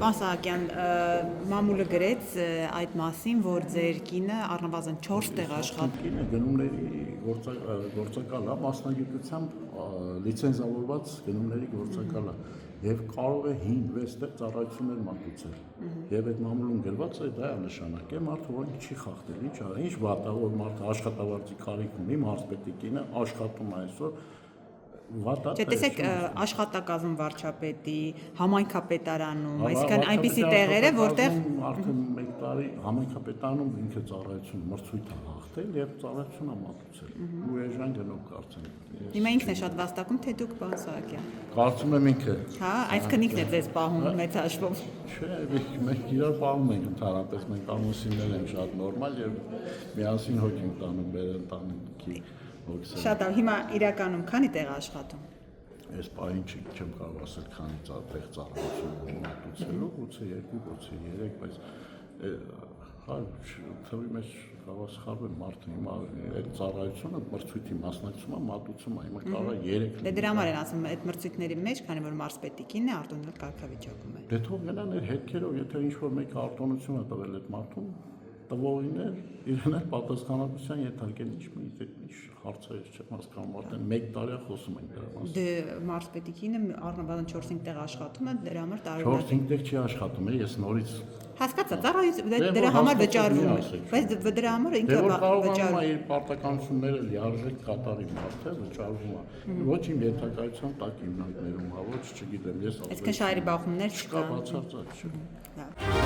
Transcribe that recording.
Պարոն Սահակյան, մամուլը գրեց այդ մասին, որ ձեր կինը առնվազն 4 տեղ աշխատում։ Կինը գնումների գործակալ է, մասնագիտությամբ լիցենզավորված գնումների գործակալ է եւ կարող է 5-6 տեղ ծառայություններ մատուցել։ Եվ այդ մամուլում գրված է դա նշանակե մարդը որ չի խախտել, ինչ վատ է որ մարդը աշխատավարձի կարիք ունի, մարզպետի կինը աշխատում է այսօր Չէ, տեսեք, աշխատակազմ վարչապետի, համայնքապետարանում, այսինքն այնպիսի տեղեր է, որտեղ արդեն 1 տարի համայնքապետարանում ինքը ծառայություն մրցույթ է հաղթել եւ ծառայություն է մատուցել։ Ու էժան գնով կարծեմ։ Հիմա ինքն է շատ վաստակում, թե դուք, պարոն Սահակյան։ Կարծում եմ ինքը։ Հա, այսինքն ինքն է ձեզ պահում մեծ հաշվով։ Չէ, մենք իրար պահում ենք ընդհանրապես, մենք ամուսիններ ենք շատ նորմալ եւ միասին հոգ ենք տանում մեր ընտանիքի հոգսերը։ Շատ լավ, հիմա իրականում քանի տեղ աշխատում։ Այս պահին չեմ կարող ասել քանի տեղ ծառայություն մատուցելու, գուցե 2, գուցե 3, բայց թվի մեջ կարող սխալվեմ մարդը հիմա այդ ծառայությունը մրցույթի մասնակցումը մատուցում է, հիմա կարող է 3 Դե դրա համար են ասում այդ մրցույթների մեջ, քանի որ մարզպետի կինն է արտոնել կարգավիճակում է։ Դե թող գնան այդ հետքերով, եթե ինչ-որ մեկը արտոնություն է տվել այդ մարդուն, տվողին իրեն էլ պատասխանատվության ենթարկել ինչ հարցեր չեմ հասկանում, արդեն 1 տարի է խոսում ենք դրա մասին։ Դե մարզպետի կինը առնվազն 4-5 տեղ աշխատում է, դրա համար տարօրինակ 4-5 տեղ չի աշխատում, ես նորից հասկացա, դրա համար վճարվում է, բայց դրա համար ինքը վճարում է իր պարտականությունները լիարժեք կատարի մարդը, վճարվում է։ Ոչ իմ ենթակայության տակ իմ նույններում, ոչ չգիտեմ, ես այսինքն շահերի բախումներ չկան։ Չկա բացարձակ, չէ։